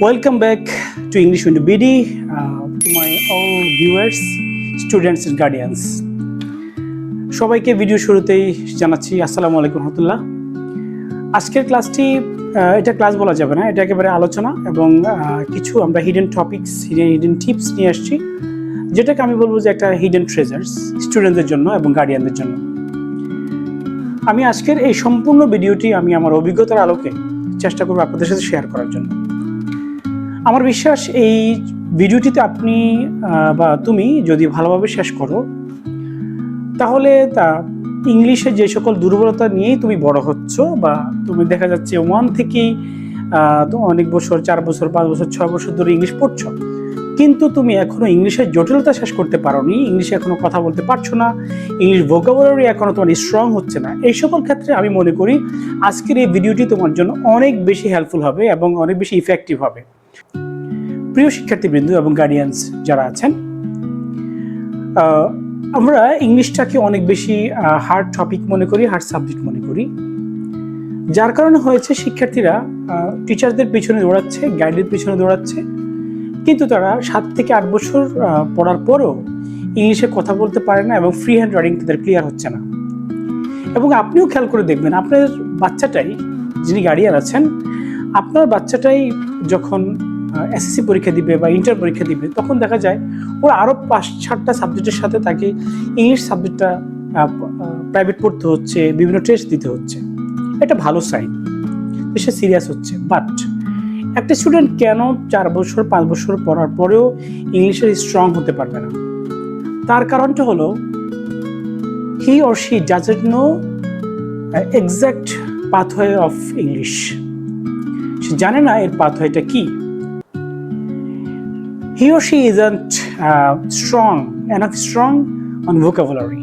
Welcome back to English Window BD, to my all viewers, students and guardians. সবাইকে video শুরুতেই জানাচ্ছি আসসালামু আলাইকুম রাহমাতুল্লাহ। আজকের ক্লাসটি এটা ক্লাস বলা যাবে না, এটা একেবারে আলোচনা এবং কিছু আমরা হিডেন টপিকস, হিডেন টিপস নিয়ে আসছি, যেটাকে আমি বলবো যে একটা হিডেন ট্রেজার্স স্টুডেন্টদের জন্য এবং গার্ডিয়ানদের জন্য। আমি আজকের এই সম্পূর্ণ ভিডিওটি আমি আমার অভিজ্ঞতার আলোকে চেষ্টা করব আপনাদের সাথে শেয়ার করার জন্য। আমার বিশ্বাস এই ভিডিওটিতে আপনি বা তুমি যদি ভালোভাবে শেষ করো, তাহলে তা ইংলিশে যে সকল দুর্বলতা নিয়েই তুমি বড় হচ্ছ, বা তুমি দেখা যাচ্ছে 1 থেকেই অনেক বছর, 4 বছর, 5 বছর, 6 বছর ধরে ইংলিশ পড়ছ, কিন্তু তুমি এখনো ইংলিশের জটিলতা শেষ করতে পারোনি, ইংলিশে এখনো কথা বলতে পারছো না, ইংলিশ ভোকাবুলারি এখনো তোমার স্ট্রং হচ্ছে না। এই সকল ক্ষেত্রে আমি মনে করি আজকের এই ভিডিওটি তোমার জন্য অনেক বেশি হেল্পফুল হবে এবং অনেক বেশি ইফেক্টিভ হবে। প্রিয় শিক্ষার্থীবৃন্দ এবং গার্ডিয়ানস যারা আছেন, আমরা ইংলিশটাকে অনেক বেশি হার্ড টপিক মনে করি, হার্ড সাবজেক্ট মনে করি, যার কারণে হয়েছে শিক্ষার্থীরা টিচারদের পিছনে দৌড়াচ্ছে, গাইডের পিছনে দৌড়াচ্ছে, কিন্তু তারা 7 থেকে 8 বছর পড়ার পরও ইংলিশে কথা বলতে পারে না এবং ফ্রি হ্যান্ড রাইটিং তাদের ক্লিয়ার হচ্ছে না। এবং আপনিও খেয়াল করে দেখবেন, আপনার বাচ্চাটাই, যিনি গার্ডিয়ান আছেন, আপনার বাচ্চাটাই যখন এসএসসি পরীক্ষা দিবে বা ইন্টার পরীক্ষা দিবে, তখন দেখা যায় ওরা আরও 5-6টা সাবজেক্টের সাথে তাকে ইংলিশ সাবজেক্টটা প্রাইভেট পড়তে হচ্ছে, বিভিন্ন টেস্ট দিতে হচ্ছে। এটা ভালো সাইন, সে সিরিয়াস হচ্ছে। বাট একটা স্টুডেন্ট কেন 4 বছর 5 বছর পড়ার পরেও ইংলিশে স্ট্রং হতে পারবে না? তার কারণটা হলো he or she doesn't know exact pathway of English. সে জানে না এর পাথওয়েটা কি। He or she isn't enough strong on vocabulary.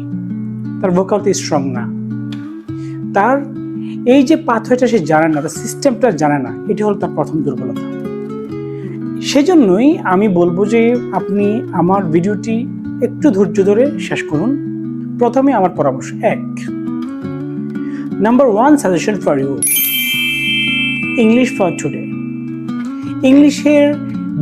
তার vocabulary স্ট্রং না। তার এই যে পাথওয়েটা সে জানে না, তার সিস্টেমটা জানে না, এটি হলো তার প্রথম দুর্বলতা। সেজন্যই আমি বলবো যে আপনি আমার ভিডিওটি একটু ধৈর্য ধরে শেষ করুন। প্রথমে আমার পরামর্শ, 1 number 1 suggestion for you, English for today. ইংলিশের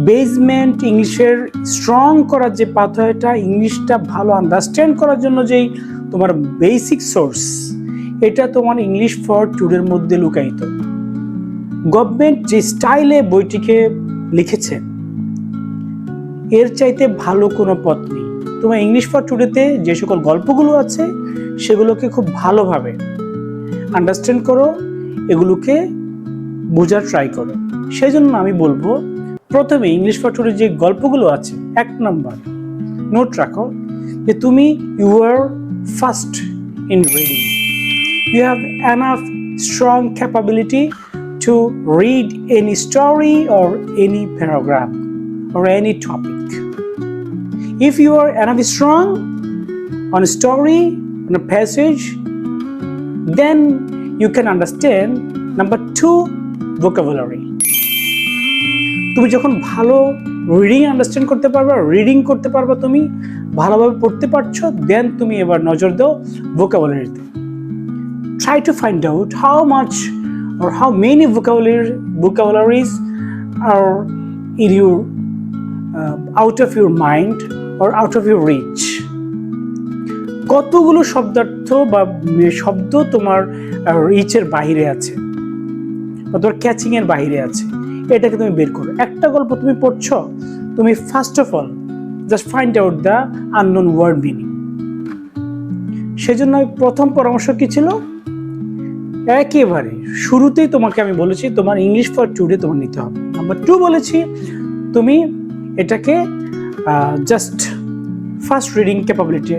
বেসমেন্ট, ইংলিশের স্ট্রং করার যে পাথওয়েটা, ইংলিশটা ভালো আন্ডারস্ট্যান্ড করার জন্য যেই তোমার বেসিক সোর্স, এটা তোমার ইংলিশ ফর টুডের মধ্যে লুকায়িত। গভর্নমেন্ট যে স্টাইলে বইটিকে লিখেছে, এর চাইতে ভালো কোনো পথ নেই। তোমার ইংলিশ ফর টুডেতে যে সকল গল্পগুলো আছে, সেগুলোকে খুব ভালোভাবে আন্ডারস্ট্যান্ড করো, এগুলোকে বোঝার ট্রাই করো। সেই জন্য আমি বলবো, প্রথমে ইংলিশ ফর টুডে যে গল্পগুলো আছে, 1 নাম্বার নোট রাখো যে তুমি you are first in reading, you have enough strong capability to read any story or any paragraph or any topic. If you are enough strong on a story, on a passage, then you can understand. Number 2, vocabulary. তুমি যখন ভালো reading understand করতে পারবা, reading করতে পারবা, তুমি ভালোভাবে পড়তে পারছো, দেন তুমি এবার নজর দাও ভোকাবুলারিতে। Try to find out how much or how many vocabularies are in your out of your mind or out of your reach. কতগুলো শব্দার্থ বা শব্দ তোমার রিচের বাইরে আছে, বা তোমার ক্যাচিং এর বাইরে আছে, এটাকে তুমি বের করো। একটা গল্প তুমি পড়ছো, তুমি first of all just find out the unknown word meaning. সেজন্য প্রথম পরামর্শ কি ছিল? একেবারে শুরুতেই তোমাকে আমি বলেছি তোমার ইংলিশ ফর টুডে তোমার নিতে হবে। নাম্বার 2 বলেছি তুমি এটাকে just first reading capability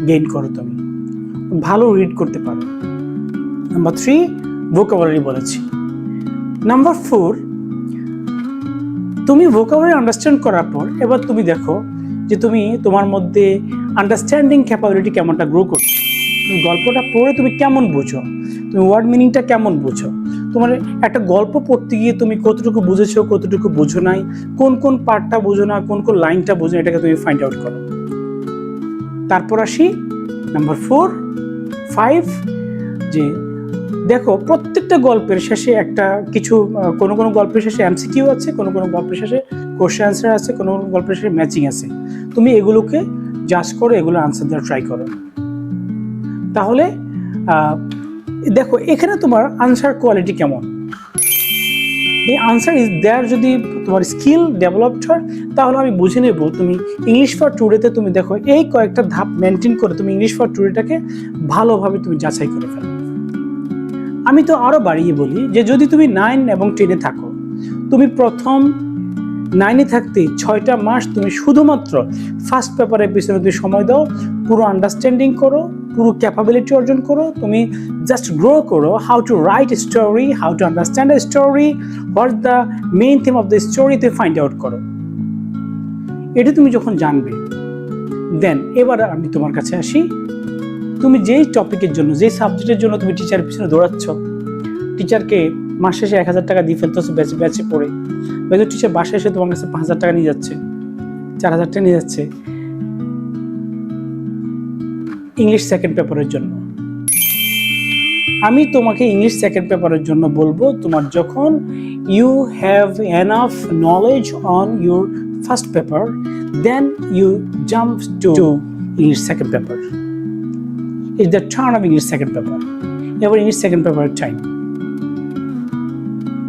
gain করো, তুমি ভালো রিড করতে পারো। নাম্বার 3 ভোকাবুলারি বলেছি। নাম্বার 4 তুমি ভোকাবুলারি আন্ডারস্ট্যান্ড করার পর এবার তুমি দেখো যে তুমি তোমার মধ্যে আন্ডারস্ট্যান্ডিং ক্যাপাবিলিটি কেমনটা গ্রো করছো। তুমি গল্পটা পড়ে তুমি কেমন বুঝো, তুমি ওয়ার্ড মিনিংটা কেমন বুঝো, তোমার একটা গল্প পড়তে গিয়ে তুমি কতটুকু বুঝেছো, কতটুকু বুঝো নাই, কোন কোন পার্টটা বুঝো না, কোন কোন লাইনটা বুঝো, এটাকে তুমি ফাইন্ড আউট করো। তারপর আসি নাম্বার 4, 5 যে দেখো প্রত্যেকটা গল্পের শেষে একটা কিছু কোনো কোনো গল্পের শেষে এমসিকিউ আছে, কোনো কোনো গল্পের শেষে কোশ্চেন আনসার আছে, কোনো কোনো গল্পের শেষে ম্যাচিং আছে। তুমি এগুলোকে জাজ করো, এগুলো আনসার দেওয়ার ট্রাই করো। তাহলে দেখো এখানে তোমার আনসার কোয়ালিটি কেমন, এই আনসার ইজ দেয়ার। যদি তোমার স্কিল ডেভেলপড হয় তাহলে আমি বুঝে নেব তুমি ইংলিশ ফর টুডেতে তুমি দেখো এই কয়েকটা ধাপ মেনটেন করে তুমি ইংলিশ ফর টুডেটাকে ভালোভাবে তুমি যাচাই করে ফেলো। আমি তো আরও বাড়িয়ে বলি যে যদি তুমি 9 এবং 10-এ থাকো, তুমি প্রথম 9-এ থাকতে 6টা মাস তুমি শুধুমাত্র ফার্স্ট পেপারের পিছনে তুমি সময় দাও, পুরো আন্ডারস্ট্যান্ডিং করো, পুরো ক্যাপাবিলিটি অর্জন করো, তুমি জাস্ট গ্রো করো, how to write story, how to understand a story, what the main theme of the story তুমি ফাইন্ড আউট করো। এটা তুমি যখন জানবে, দেন এবার আমি তোমার কাছে আসি। তুমি যেই টপিকের জন্য, যেই সাবজেক্টের জন্য তুমি টিচারের পিছনে দৌড়াচ্ছ, টিচারকে মাস শেষে 1000 টাকা দিয়ে ফেলতেছো ব্যাচে পড়ে, বেতন টিচার বাসায় এসে তোমার কাছে 5000 টাকা নিয়ে যাচ্ছে, 4000 টাকা নিয়ে যাচ্ছে ইংলিশ সেকেন্ড পেপারের জন্য। আমি তোমাকে ইংলিশ সেকেন্ড পেপারের জন্য বলবো, তোমার যখন you have enough knowledge on your first paper, then you jump to English second paper. It's the turn of English second paper. এবার ইংলিশ সেকেন্ড পেপারের টাইম।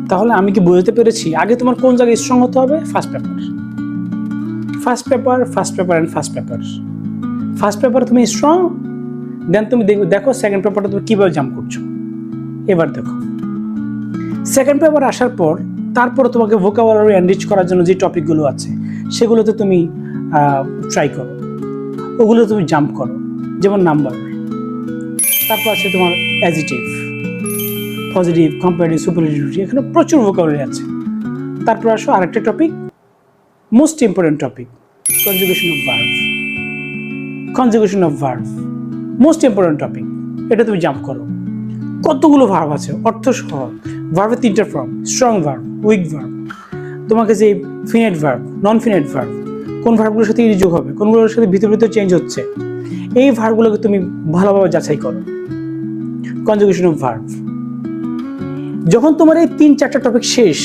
তাহলে আমি কি বুঝতে পেরেছি আগে তোমার কোন জায়গায় স্ট্রং হতে হবে? First paper, first paper, first paper and first paper. First paper তুমি স্ট্রং, দেন তুমি দেখো সেকেন্ড পেপারটা তুমি কীভাবে জাম্প করছো। এবার দেখো সেকেন্ড পেপার আসার পর তারপরে তোমাকে ভোকাবুলারি এনরিচ করার জন্য যে টপিকগুলো আছে সেগুলোতে তুমি ট্রাই করো, ওগুলো তুমি জাম্প করো। যেমন নাম্বার, তারপর আছে তোমার অ্যাডজেক্টিভ, পজিটিভ, কম্পারেটিভ, সুপারলেটিভ, এখানে প্রচুর ভোকাবুলারি আছে। তারপর আসো আরেকটা topic, most important topic, conjugation of verb. Conjugation of verb most important topic, এটা তুমি জাম্প করো। কতগুলো ভার্ব আছে অর্থ সহ। ভার্বের 3টা form, strong verb, week verb, তোমাকে যে ফিনাইট ভার্ব, নন ফিনাইট ভার্ব, কোন ভার্বগুলোর সাথে যোগ হবে, কোনগুলোর সাথে ভিতর ভিতর চেঞ্জ হচ্ছে, এই ভার্বগুলোকে তুমি ভালোভাবে যাচাই করো। Conjugation of verb. যখন তোমার এই 3-4টা টপিক শেষ,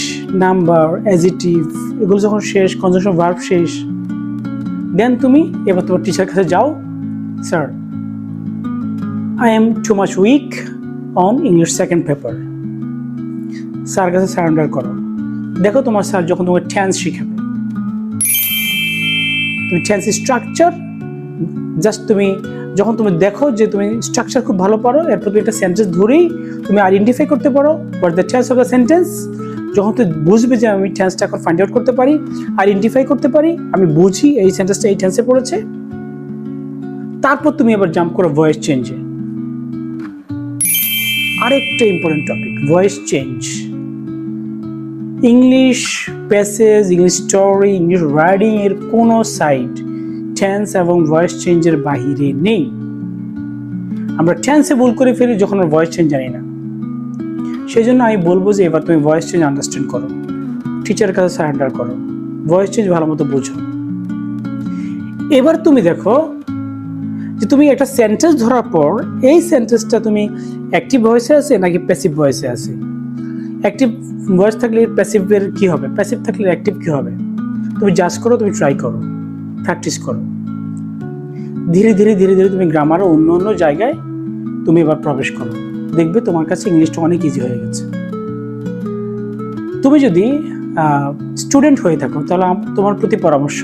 নাম্বার, অ্যাডজেক্টিভ, এগুলো যখন শেষ, কনজাংশন অফ ভার্ব শেষ, দেন তুমি এবার তোমার টিচার কাছে যাও, sir I am too much weak on English second paper. Sir কাছে সারেন্ডার করো। দেখো তোমার স্যার যখন তোমার টেন্স শিখাবে, তুমি টেন্স স্ট্রাকচার জাস্ট তুমি যখন তুমি দেখো যে তুমি স্ট্রাকচার খুব ভালো পারো, এরপর তুমি একটা সেন্টেন্স ধরেই তুমি আইডেন্টিফাই করতে পারো what the tense of the sentence. যখন তুমি বুঝবে যে আমি টেন্সটা এখন ফাইন্ড আউট করতে পারি, আইডেন্টিফাই করতে পারি, আমি বুঝি এই সেন্টেন্সটা এই টেন্সে পড়েছে, তারপর তুমি এবার জাম্প করো ভয়েস চেঞ্জে। আরেকটা important topic, voice change. English passage, English story, English riding এর কোনো সাইড টেন্স এবং ভয়েস চেঞ্জের বাহিরে নেই। আমরা টেন্সে ভুল করে ফেলি যখন আমরা ভয়েস চেঞ্জ জানি না। সেই জন্য আমি বলবো যে এবার তুমি ভয়েস চেঞ্জ আন্ডারস্ট্যান্ড করো, টিচারের কাছে সারেন্ডার করো, ভয়েস চেঞ্জ ভালো মতো বোঝো। এবার তুমি দেখো যে তুমি একটা সেন্টেন্স ধরার পর এই সেন্টেন্সটা তুমি অ্যাক্টিভ ভয়েসে আছে নাকি প্যাসিভ ভয়েসে আছে। অ্যাক্টিভ ভয়েস থাকলে প্যাসিভের কী হবে, প্যাসিভ থাকলে অ্যাক্টিভ কী হবে, তুমি জাজ করো, তুমি ট্রাই করো, প্র্যাকটিস করো। ধীরে ধীরে ধীরে ধীরে তুমি গ্রামারও অন্য অন্য জায়গায় তুমি এবার প্রবেশ করো, দেখবে তোমার কাছে ইংলিশটা অনেক ইজি হয়ে গেছে। তুমি যদি স্টুডেন্ট হয়ে থাকো তাহলে তোমার প্রতি পরামর্শ,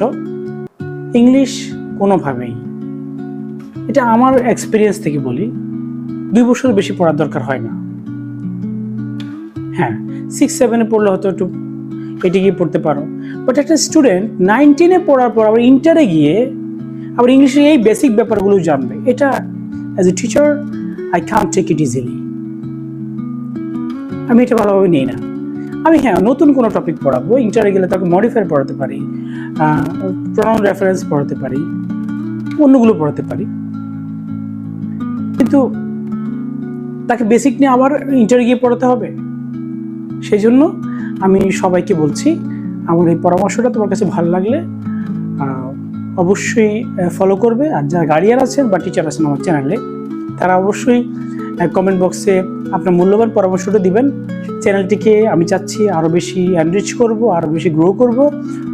ইংলিশ কোনোভাবেই, এটা আমার এক্সপিরিয়েন্স থেকে বলি, 2 বছর বেশি পড়ার দরকার হয় না। হ্যাঁ 6-7-এ পড়লে হয়তো একটু এটি গিয়ে পড়তে পারো, বাট একটা স্টুডেন্ট 9-10-এ পড়ার পর আবার ইন্টারে গিয়ে আবার ইংলিশের এই বেসিক ব্যাপারগুলো জানবে, এটা as a teacher I can't take it easily. আমি এটা ভালোভাবে নিই না। আমি নতুন কোনো টপিক পড়াবো, ইন্টারে গেলে তাকে মডিফায়ার পড়াতে পারি, প্রনাউন রেফারেন্স পড়াতে পারি, অন্যগুলো পড়াতে পারি, কিন্তু তাকে বেসিক নিয়ে আবার ইন্টারে গিয়ে পড়াতে হবে। সেই জন্য আমি সবাইকে বলছি, আমার এই পরামর্শটা তোমার কাছে ভালো লাগলে অবশ্যই ফলো করবে। আর যারা গার্ডিয়ান আছেন বা টিচার আছেন আমার চ্যানেলে, তারা অবশ্যই কমেন্ট বক্সে আপনার মূল্যবান পরামর্শটা দিবেন। চ্যানেলটিকে আমি চাচ্ছি আরও বেশি এনরিচ করব, আরও বেশি গ্রো করব।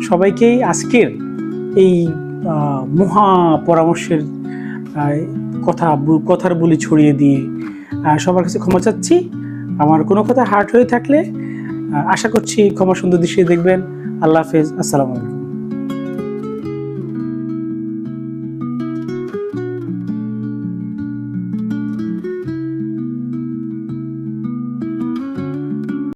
সবাইকেই আজকের এই মহা পরামর্শের কথার বলি ছড়িয়ে দিয়ে সবার কাছে ক্ষমা চাচ্ছি। আমার কোনো কথা হার্ট হয়ে থাকলে আশা করছি ক্ষমা সুন্দর দৃষ্টিতে দেখবেন। আল্লাহ হাফেজ, আসসালামু আলাইকুম।